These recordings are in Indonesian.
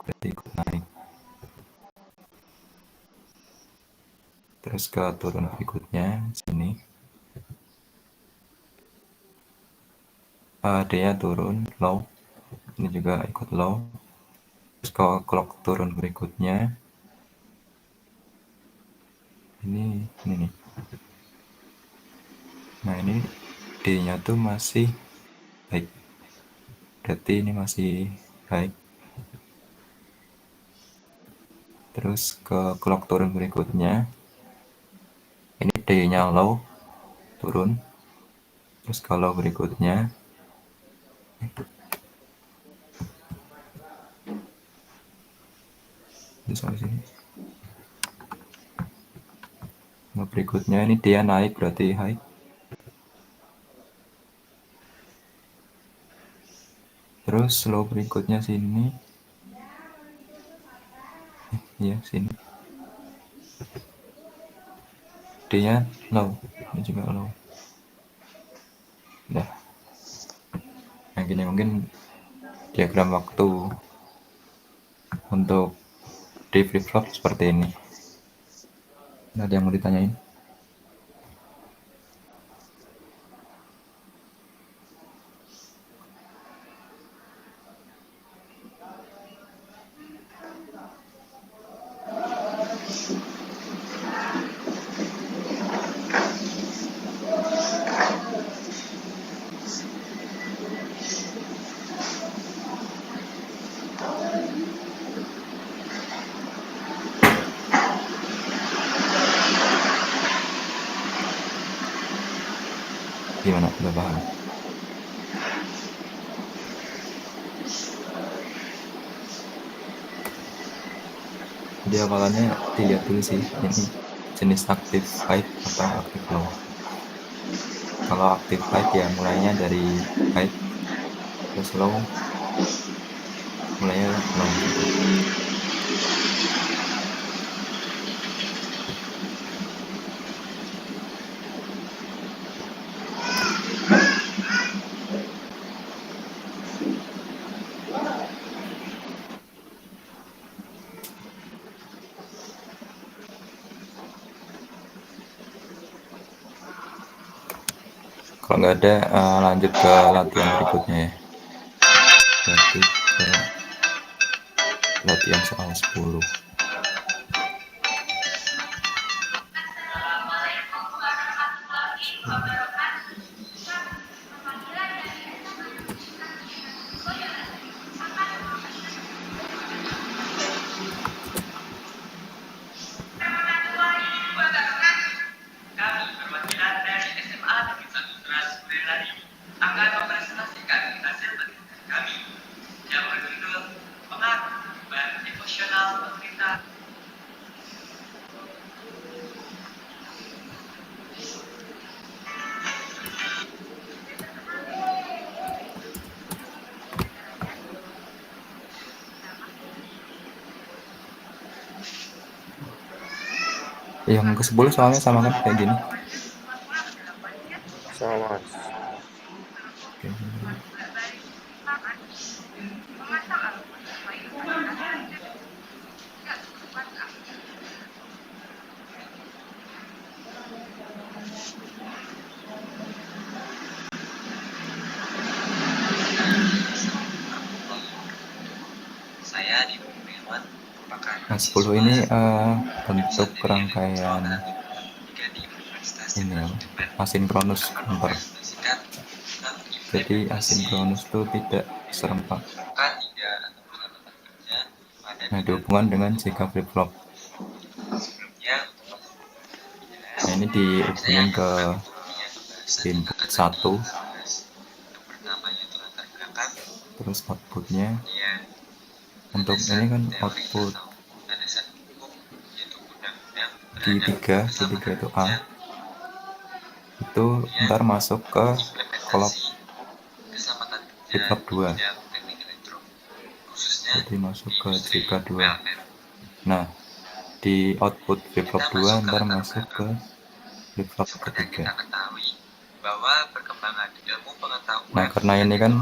berarti ikut naik. Terus ke turun berikutnya sini, D-nya turun low, ini juga ikut low. Terus ke clock turun berikutnya ini nih. Nah ini D-nya tuh masih high, berarti ini masih high. Terus ke clock turun berikutnya ini D-nya low, turun. Terus kalau berikutnya terus sampai sini. Nah, berikutnya ini dia naik berarti high. Terus low berikutnya sini. Ya, sini. D-nya low. Ini juga low. Nah, yang gini mungkin diagram waktu untuk di flip flop seperti ini. Ada yang mau ditanyain? Gimana? Udah paham? Jadi awalannya dilihat dulu sih, ini jenis aktif high atau aktif low. Kalau aktif high ya mulainya dari high, terus low mulainya low gitu. Kalau nggak ada, lanjut ke latihan berikutnya ya. Berarti ke latihan soal 10. Yang ke-10 soalnya sama kan kayak gini. Sama Mas. Oke. Nah, 10 ini bentuk rangkaian ini apa? Asinkronus counter. Jadi asinkronus itu tidak serempak. Nah, dihubungkan dengan jika flip flop. Nah, ini dihubungin ke input 1, terus outputnya untuk ini kan output di 3 itu A, itu ntar masuk ke clock flip flop 2, jadi masuk ke JK2. Nah, di output flip flop 2 ntar masuk ke flip flop ketiga. Nah, karena ini kan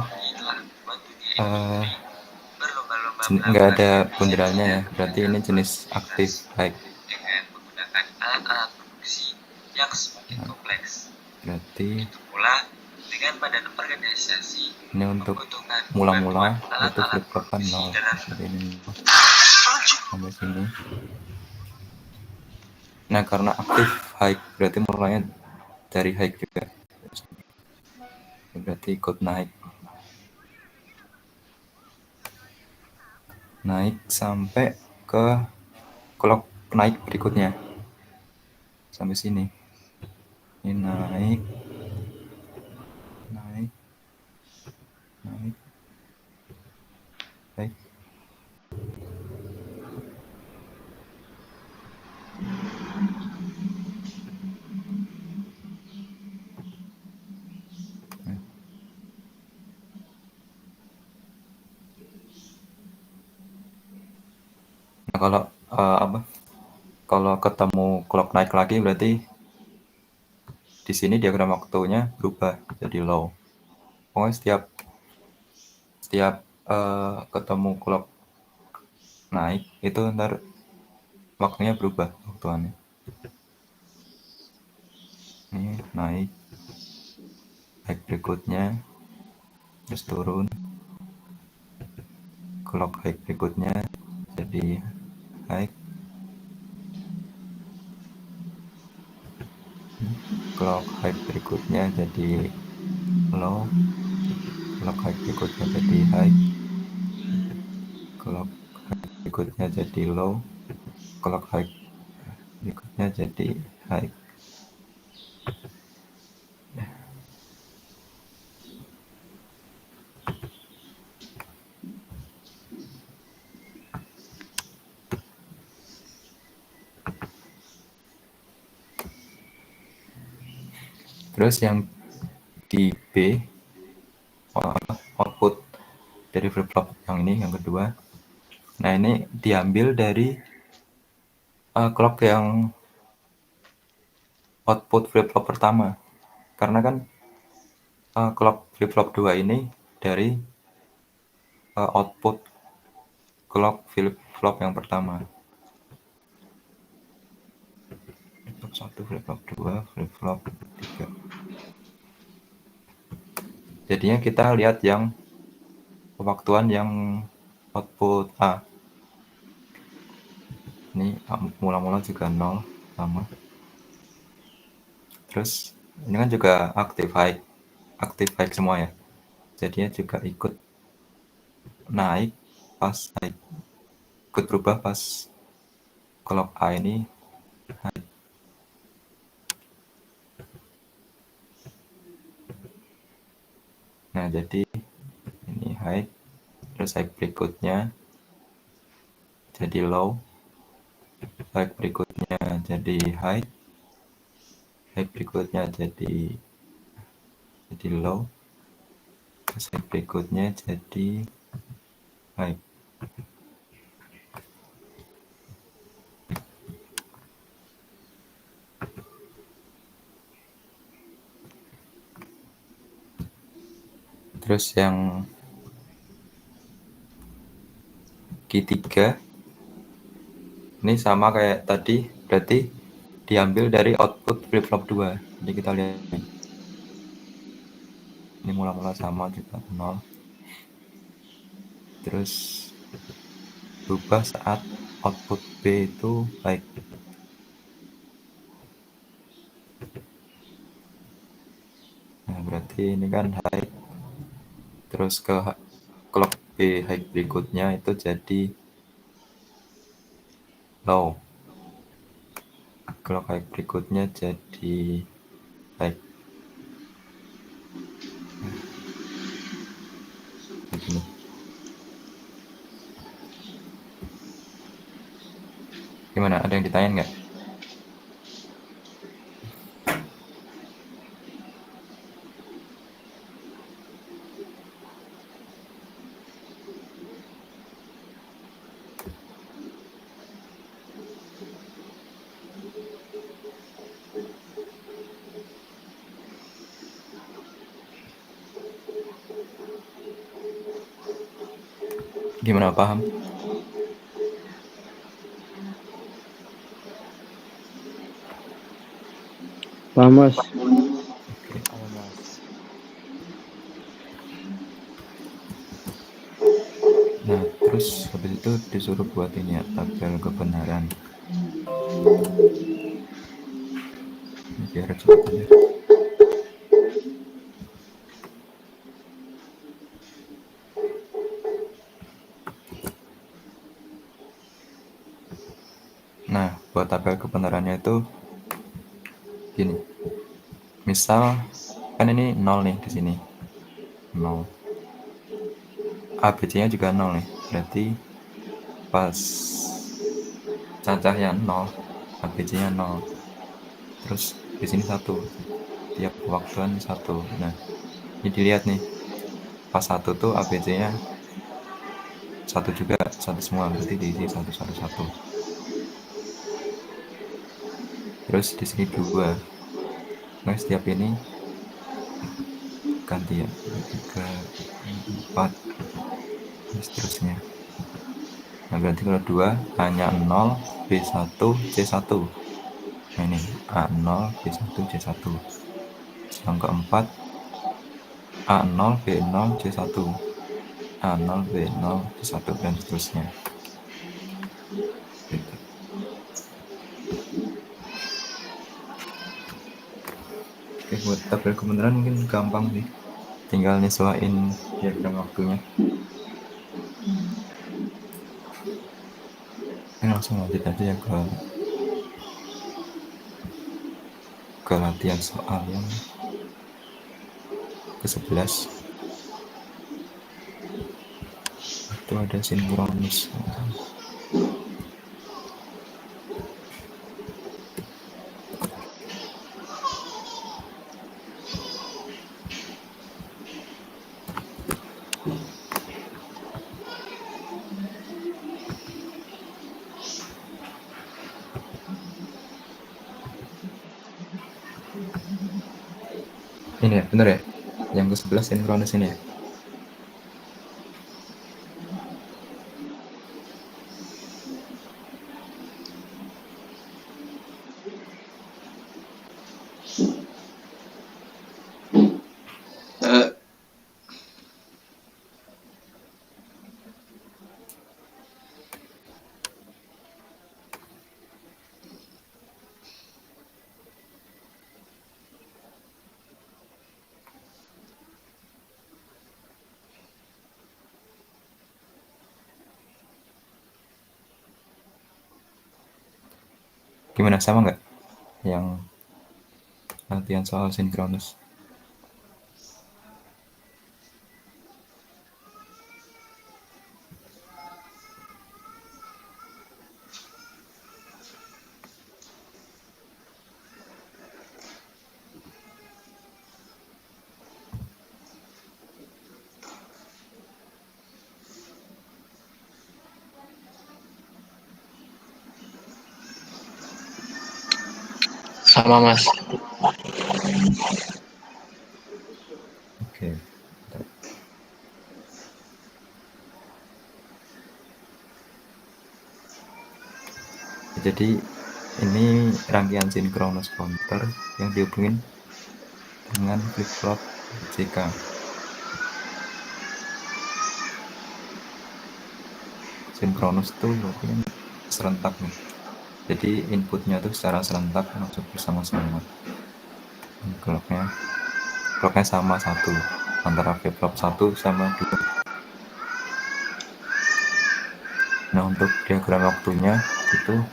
nggak ada bunderannya ya, berarti ini jenis aktif high. dengan menggunakan alat-alat produksi yang semakin kompleks. Berarti Itu pula dengan badan organisasi ini untuk membutuhkan mula-mula bantuan itu alat-alat flip flop kan produksi 0 dalam seperti ini sampai sini. Nah karena aktif high berarti mulanya dari high juga, berarti ikut naik sampai ke clock naik berikutnya sampai sini. Ini naik naik naik. Nah kalau kalau ketemu clock naik lagi berarti di sini diagram waktunya berubah jadi low. Pokoknya setiap ketemu clock naik itu ntar waktunya berubah waktuannya. Ini naik berikutnya terus turun, clock high berikutnya jadi high, clock high berikutnya jadi low, clock high berikutnya jadi high, clock high berikutnya jadi low, clock high berikutnya jadi high. Terus yang di B output dari flip flop yang ini yang kedua. Nah ini diambil dari clock yang output flip flop pertama, karena kan clock flip flop 2 ini dari output clock flip flop yang pertama. Flip flop 1, flip flop 2, flip flop 3. Jadinya kita lihat yang pewaktuan yang output A. Ini mula-mula juga 0 sama. Terus ini kan juga aktif high semua ya. Jadinya juga ikut naik pas naik, ikut berubah pas clock A ini high. Nah jadi ini high, terus high berikutnya jadi low, high berikutnya jadi high berikutnya jadi low, terus high berikutnya jadi high. Terus yang Q3 ini sama kayak tadi, berarti diambil dari output flip flop 2. Jadi kita lihat ini mula-mula sama juga 0. Terus berubah saat output B itu baik. Nah berarti ini kan high, terus ke clock B high berikutnya itu jadi low, clock high berikutnya jadi high. Begini. Gimana, ada yang ditanya nggak? Gimana, paham? Paham, Mas. Oke. Halo Mas. Nah, terus habis itu disuruh buat ini ya, tabel kebenaran. Ini biar cepet aja. Nah, buat tabel kebenarannya itu gini. Misal kan ini 0 nih di sini. 0. ABC-nya juga 0 nih. Berarti pas cacahnya 0, ABC-nya 0. Terus di sini 1. Tiap waktuan 1. Nah, ini dilihat nih. Pas 1 tuh ABC-nya 1 juga, 1 semua. Berarti diisi 1 1 1. Terus di sini 2. Nah, setiap ini ganti ya. 3, 4, dan seterusnya. Nah, berarti kalau 2 hanya 0, B1, C1. Nah, ini A0, B1, C1. Yang keempat A0, B0, C1. A0, B0, C1, dan seterusnya. Gitu. Oke, buat tabel kebenaran mungkin gampang sih. Tinggal nyesuaiin diagram waktunya. Ini langsung lanjut aja ya ke latihan soal yang ke-11. Itu ada sinkronus. Ini ya, bener ya? Yang ke-11 sinkronus ini ya? Gimana, sama nggak yang latihan soal sinkronus? Sama, Mas. Oke. Jadi ini rangkaian sinkronus counter yang dihubungin dengan flip-flop JK. Sinkronus tuh berarti kan serentak nih. Jadi inputnya tuh secara serentak masuk bersama-sama. Clocknya sama 1 antara flip-flop 1 sama 2. Nah, untuk diagram waktunya itu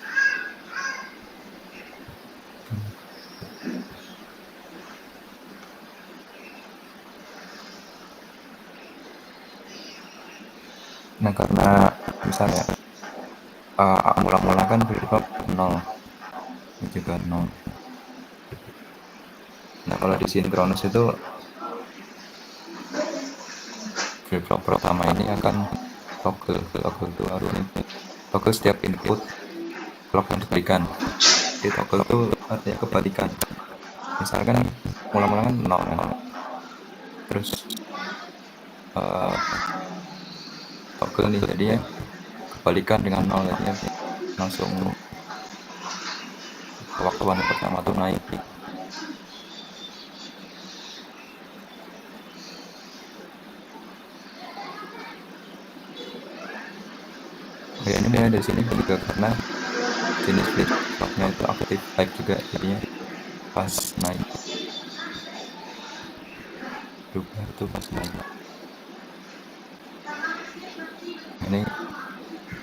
nah karena misalnya mula-mula kan flip-flop 0, ini juga 0. Nah, kalau di sinkronus itu flip-flop pertama ini akan toggle itu artinya toggle setiap input clock yang diberikan. Di toggle itu artinya kebalikan. Misalkan mula-mula kan 0, terus toggle nih, jadi ya kebalikan dengan 0, jadinya langsung waktuan pertama tuh naik. Oh ya, ini mulai dari sini juga karena jenis flip flopnya itu aktif 5 juga, jadinya pas naik berubah itu pas naik. Ini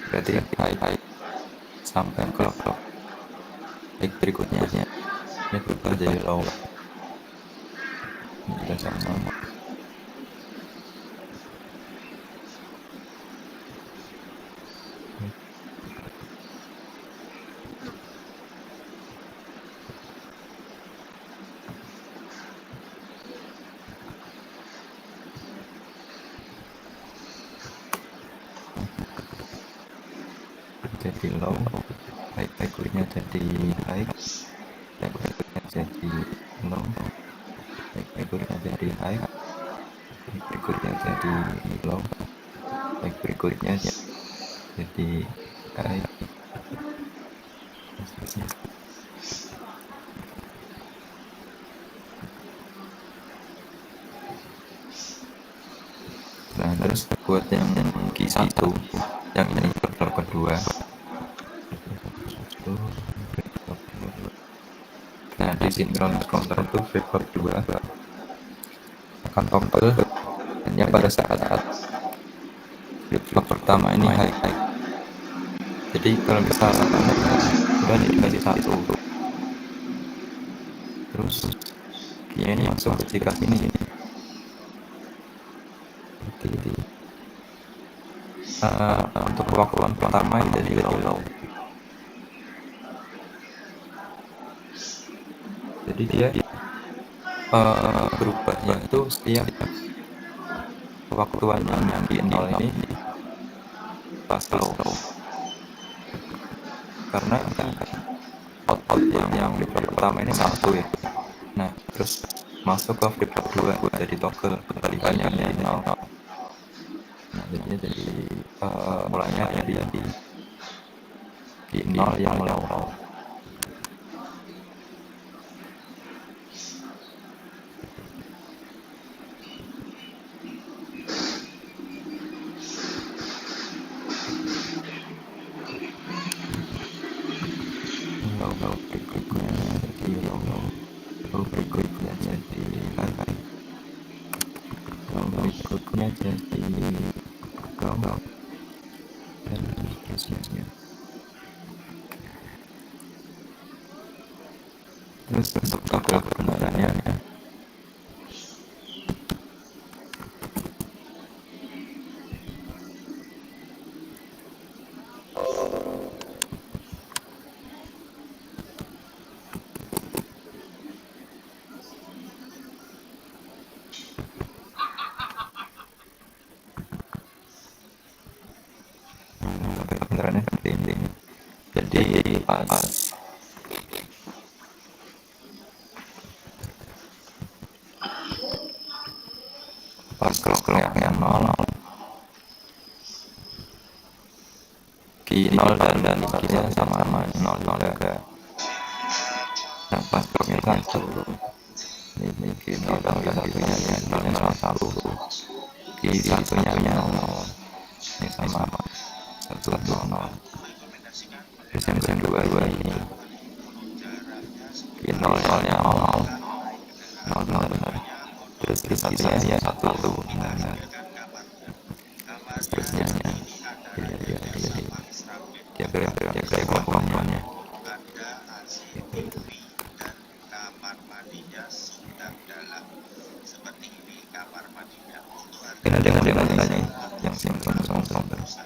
berarti high sampai ke high berikutnya ini berubah jadi low. Ini juga sama. Jadi low, high berikutnya jadi high berikutnya jadi low, high berikutnya jadi high berikutnya jadi low, high berikutnya jadi high, seterusnya. Nah, terus buat yang Q1 yang ini flip kedua, nah di synchronous counter itu flip kedua akan toggle hanya pada saat flip flop pertama ini high. Jadi kalau misalnya udah dikasih 1, terus ini masuk ke jika sini, jadi untuk waktuan pertama ini jadi low. Jadi dia berubahnya itu setiap waktuan yang di 0 ini pas low, karena output yang flip flop pertama ini 1 ya. Nah, terus masuk ke flip flop 2 jadi toggle kebalikannya dari 0. Nah, jadinya jadi mulainya dari di 0 yang low. Low berikutnya jadi low berikutnya jadi high, low berikutnya jadi low, dan seterusnya. Terus untuk tabel kebenarannya penting. Jadi pas clocknya 0, Q 0 dan Q-nya sama 0 juga. Nah, pas clocknya 1, ini Q 0 dan Q-nya 1, Q1-nya 0, ini sama 1 atau 0. Terus yang kedua ini Q 0-nya 0 benar. Terus Q1-nya 1 benar. Seterusnya dia komponennya. Ini ada yang song terus.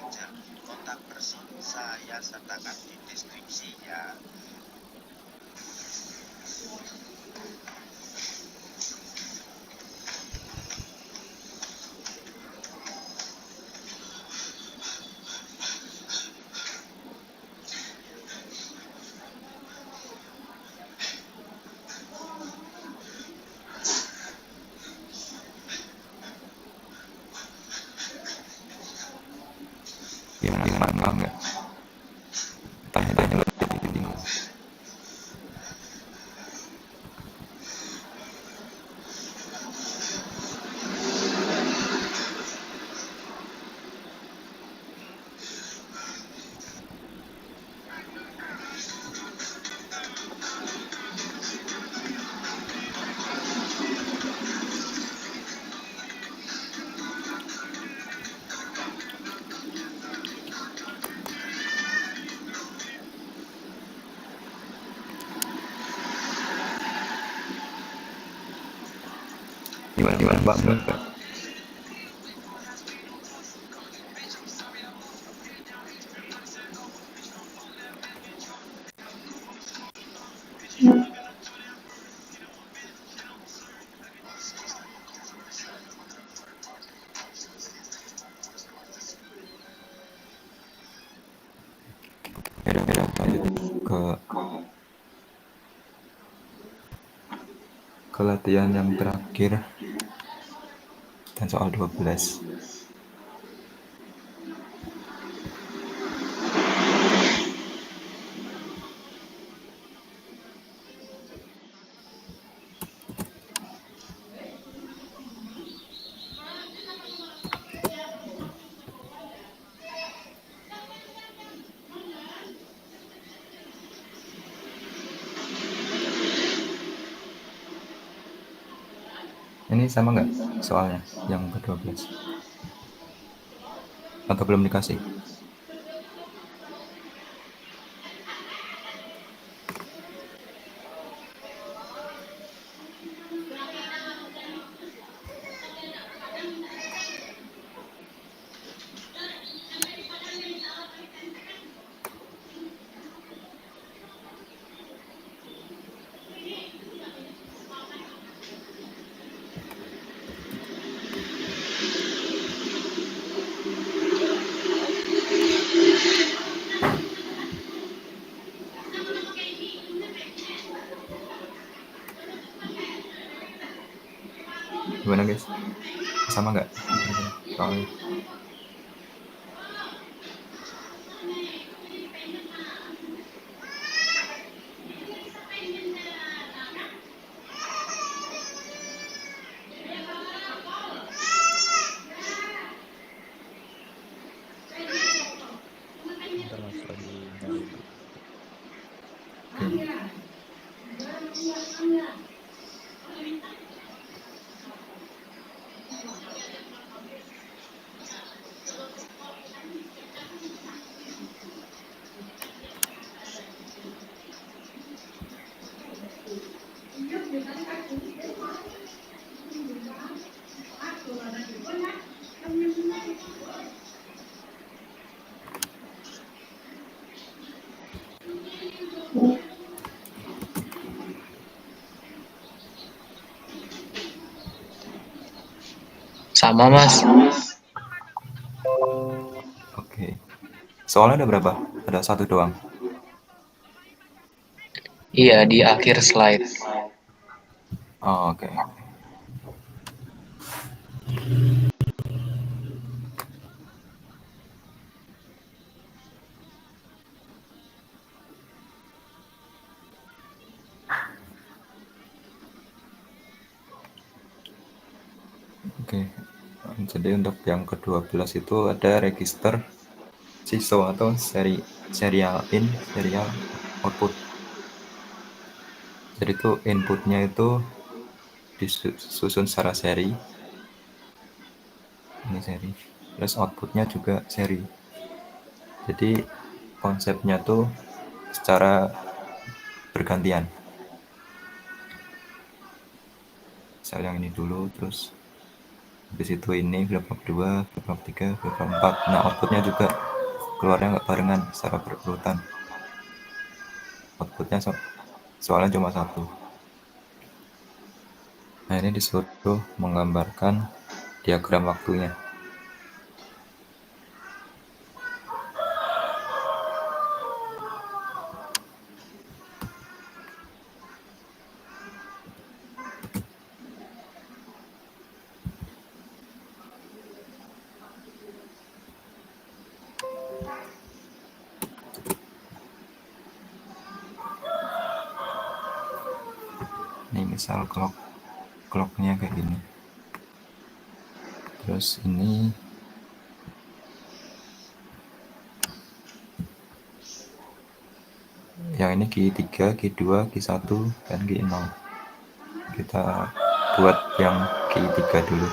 Gimana Mbak? Mbak? Beda-beda lanjut ke latihan yang terakhir dan soal 12. Ini sama nggak soalnya yang ke-12? Atau belum dikasih? Gimana guys? Sama nggak? Soalnya. Ntar mas lagi nyari dulu. Oke. Sama mas. Oke. Soalnya ada berapa? Ada satu doang. Iya, di akhir slide. Oh, oke. Oke. Jadi untuk yang ke-12 itu ada register siswa atau serial in, serial output. Jadi itu inputnya itu disusun secara seri. Ini seri. Terus outputnya juga seri. Jadi konsepnya tuh secara bergantian. Misal yang ini dulu, terus habis itu ini flip-flop 2, flip-flop 3, flip-flop 4. Nah, outputnya juga keluarnya nggak barengan secara berurutan. Outputnya soalnya cuma satu. Nah, ini disuruh menggambarkan diagram waktunya. Ini misal clocknya kayak gini. Terus ini yang ini Q3, Q2, Q1, dan Q0. Kita buat yang Q3 dulu.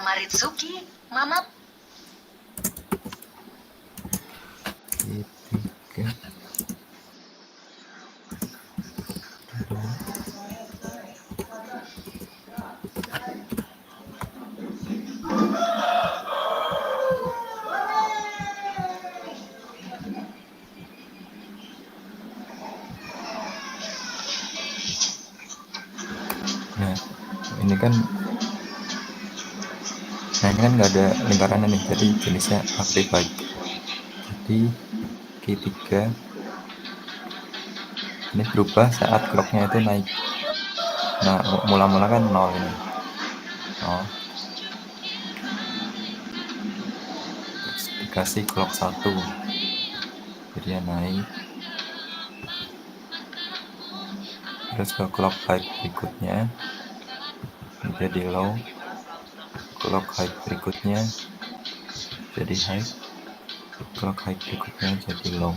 Mama Ritsuki, Mama Tiga. Nah, ini kan nggak ada lingkarannya nih, jadi jenisnya active byte. Jadi Q3 ini berubah saat clocknya itu naik. Nah, mula-mula kan 0 ini. 0. Terus dikasih clock 1. Jadi dia naik. Terus ke clock byte berikutnya ini jadi low. Clock height berikutnya jadi high. Clock height berikutnya jadi low.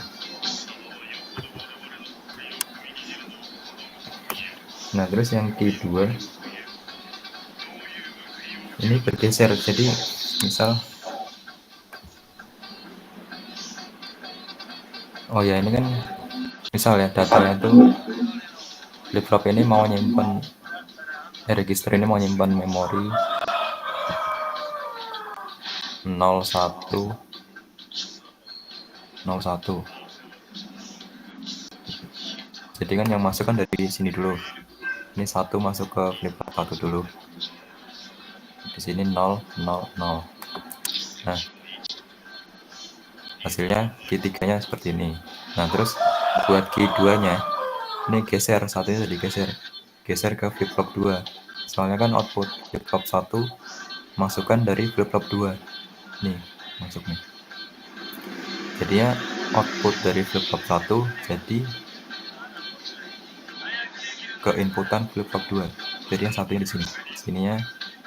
Nah, terus yang kedua ini bergeser, jadi misal ya ini kan misal ya datanya tuh flip-flop ini mau nyimpan register ini mau nyimpan memori 01 01. Jadi kan yang masuk kan dari sini dulu. Ini 1 masuk ke flip-flop 1 dulu. Di sini 0 0 0. Nah, hasilnya Q3-nya seperti ini. Nah, terus buat Q2-nya ini geser, satunya tadi geser ke flip-flop 2. Soalnya kan output flip-flop 1 masukkan dari flip-flop 2. Nih, masuk nih. Jadinya output dari flip-flop 1 jadi ke inputan flip-flop 2. Jadi yang satunya di sini. Sininya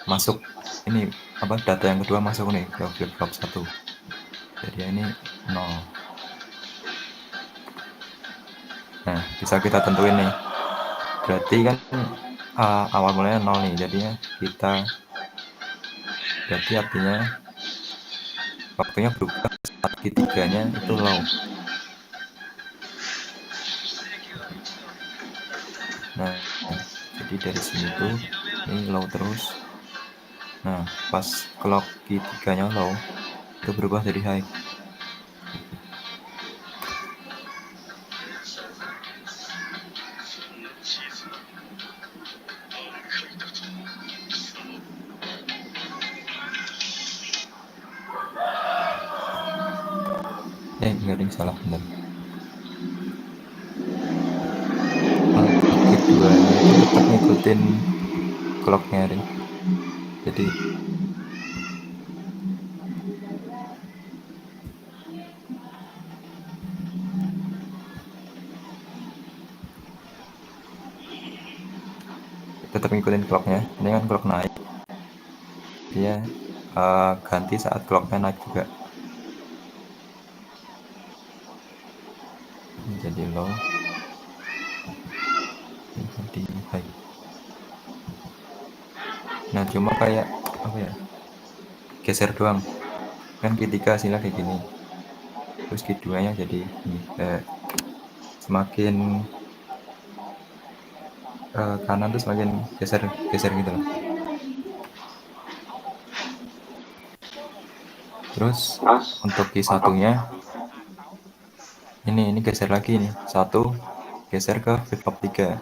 masuk ini data yang kedua masuk nih ke flip-flop 1. Jadi ini 0. Nah, bisa kita tentuin nih. Berarti kan awal mulanya 0 nih. Jadinya berarti artinya waktunya berubah saat Q3-nya itu low. Nah, jadi dari sini tuh ini low terus. Nah, pas clock Q3-nya low itu berubah jadi high. Enggak ada yang salah, benar. Keduanya itu tetap ngikutin clocknya nih. Jadi tetap ngikutin clocknya. Ini kan clock naik, dia ganti saat clocknya naik juga. Ini jadi low, ini jadi high. Nah, cuma kayak geser doang. Kan Q3 hasilnya kayak gini. Terus Q2-nya jadi ini, semakin kanan tuh semakin geser gitu loh. Terus untuk Q1-nya ini geser lagi nih. 1 geser ke flip-flop 3.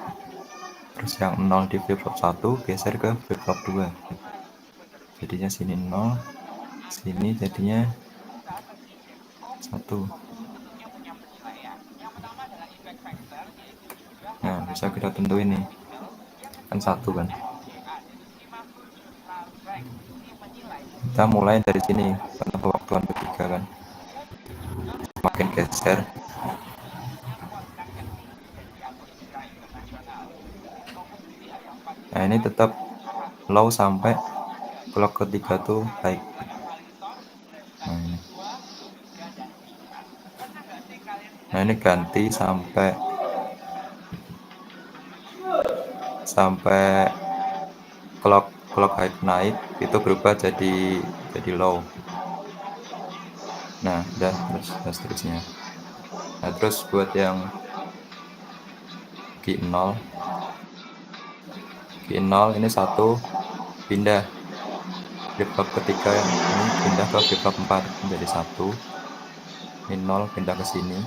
Terus yang 0 di flip-flop 1 geser ke flip-flop 2. Jadinya sini 0, sini jadinya 1. Nah, bisa kita tentuin nih. Kan 1 kan. Kita mulai dari sini karena pewaktuan ketiga kan. Makin geser. Nah, ini tetap low sampai clock ketiga tuh high. Nah, ini ganti sampai clock clock high naik itu berubah jadi low. Nah, dan seterusnya. Nah, terus buat yang Q0 ini 1 pindah flip flop ketiga ini pindah ke flip flop 4 menjadi 1. Ini 0 pindah ke sini.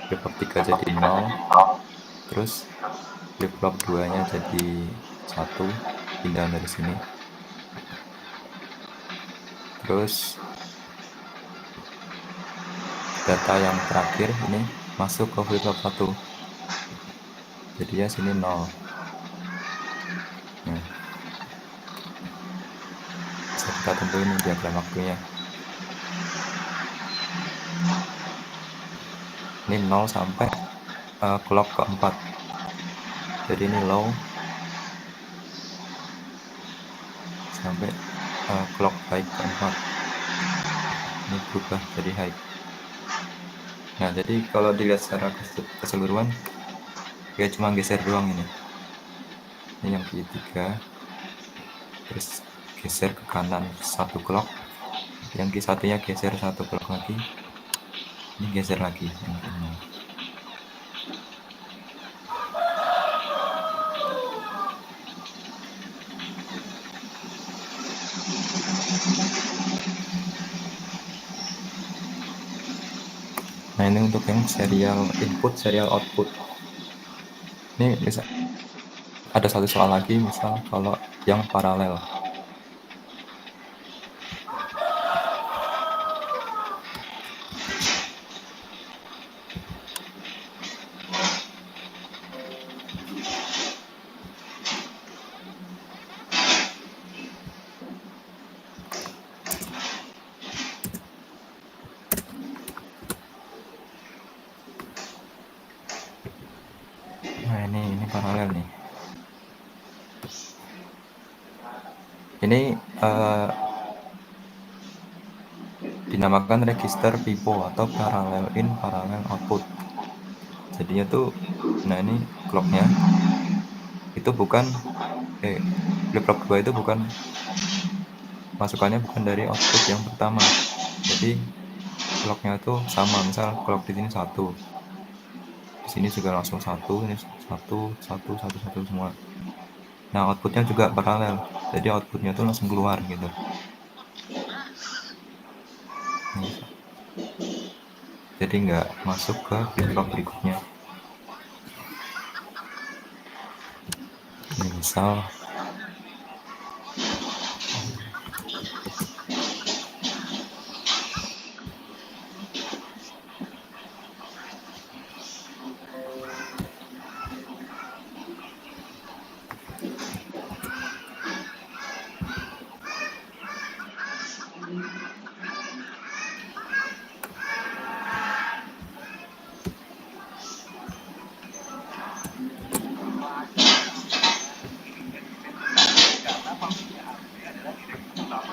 Flip flop 3 jadi 0. Terus flip flop 2-nya jadi 1 pindah dari sini. Terus data yang terakhir ini masuk ke flip flop 1. Jadinya sini 0. Nah, bisa kita tentuin ini diagram waktunya. Ini 0 sampai clock keempat. Jadi ini low sampai clock high keempat. Ini berubah jadi high. Nah, jadi kalau dilihat secara keseluruhan dia cuma geser doang ini. Ini yang Q3. Terus geser ke kanan 1 clock. Yang Q1-nya geser 1 clock lagi. Ini geser lagi. Nah, ini untuk yang serial input, serial output. Ini bisa ada satu soal lagi, misal kalau yang paralel. Nah, ini paralel nih. Ini dinamakan register PIPO atau parallel in parallel output. Jadinya tuh, nah ini clocknya itu bukan flip flop 2 itu bukan masukannya bukan dari output yang pertama. Jadi clocknya itu sama, misal clock di sini 1, di sini juga langsung 1, ini 1 semua. Nah, outputnya juga paralel, jadi outputnya tuh langsung keluar gitu. Nih. Jadi nggak masuk ke flip flop berikutnya. Ini misal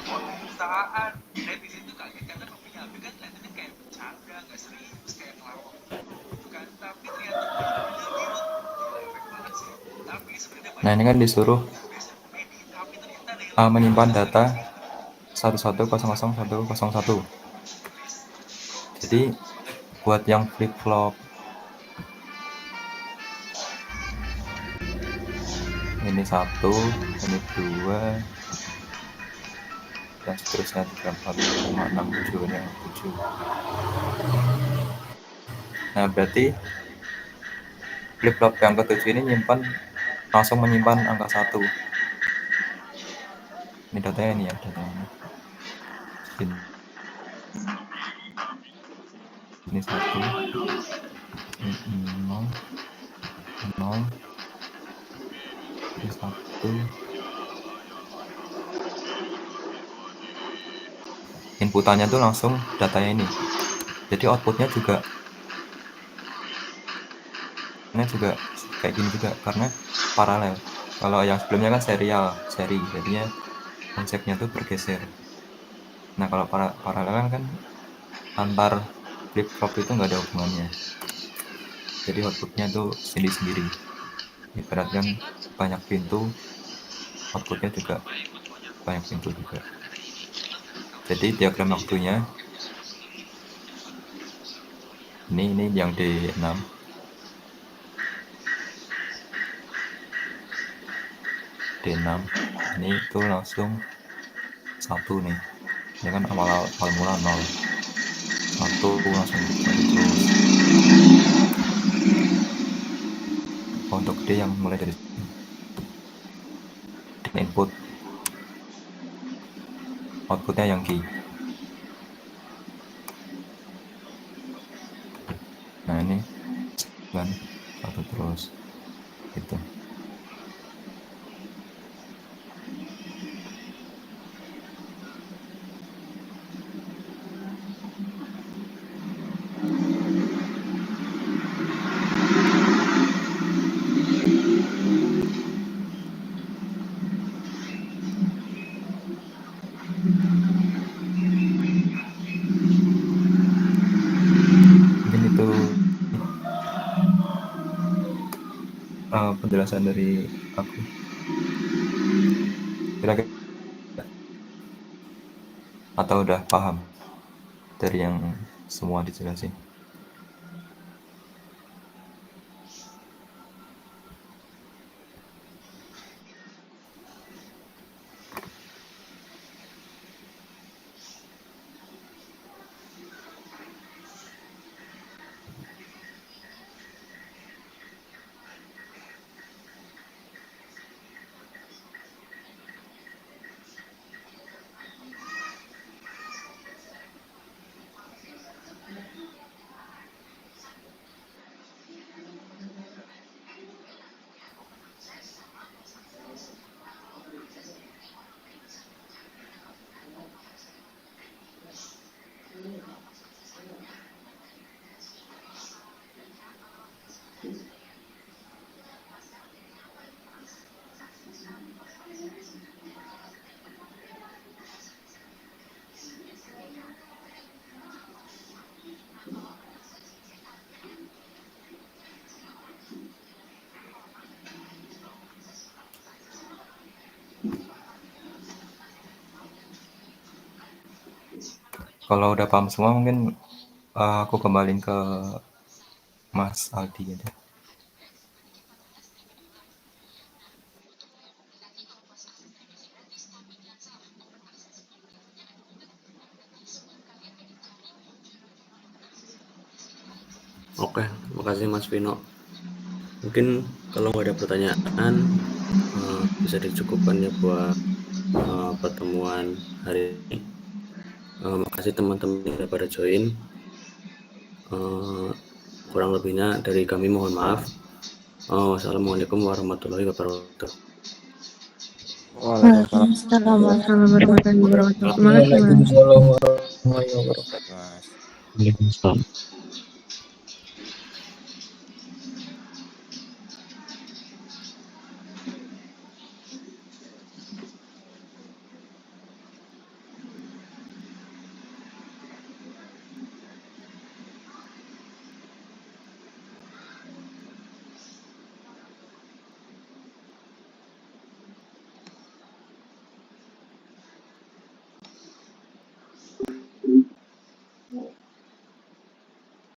perusahaan revisi itu kaget karena kopinya HP kan kelihatannya kayak bercanda, nggak serius, kayak ngelawak gitu kan, tapi ternyata efek banget sih. Tapi sebenarnya nah ini kan disuruh tapi ternyata menyimpan data 11001101. Jadi buat yang flip flop ini 1, ini 2, dan seterusnya 3, 4, 5, 6, 7, ini 7. Nah, berarti flip flop yang ke-7 ini langsung menyimpan angka 1. Ini datanya ini ya, datanya. Ini 1, ini 0, 0, ini 1. Inputannya tuh langsung datanya ini. Jadi outputnya juga kayak gini juga karena paralel. Kalau yang sebelumnya kan seri, jadinya konsepnya tuh bergeser. Nah, kalau paralel kan antar flip flop itu nggak ada hubungannya. Jadi outputnya tuh sendiri-sendiri. Ibaratkan banyak pintu, outputnya juga banyak pintu juga. Jadi diagram waktunya ini yang D6. D6 ini tuh langsung 1 nih. Ini kan awal mula 0. 1 langsung 1 terus. Untuk D yang mulai dari sini. Input outputnya yang Q. Nah ini kan 1 terus gitu. Mungkin itu penjelasan dari aku. Kira-kira atau udah paham dari yang semua dijelasin? Kalau udah paham semua mungkin aku kembaliin ke Mas Aldi aja. Oke, makasih Mas Vino. Mungkin kalau nggak ada pertanyaan, bisa dicukupkan ya buat pertemuan hari ini. Makasih teman-teman yang udah pada join. Kurang lebihnya dari kami mohon maaf. Wassalamualaikum warahmatullahi wabarakatuh. Waalaikumsalam warahmatullahi wabarakatuh. Terima kasih, Mas. Waalaikumsalam warahmatullahi wabarakatuh. Waalaikumsalam.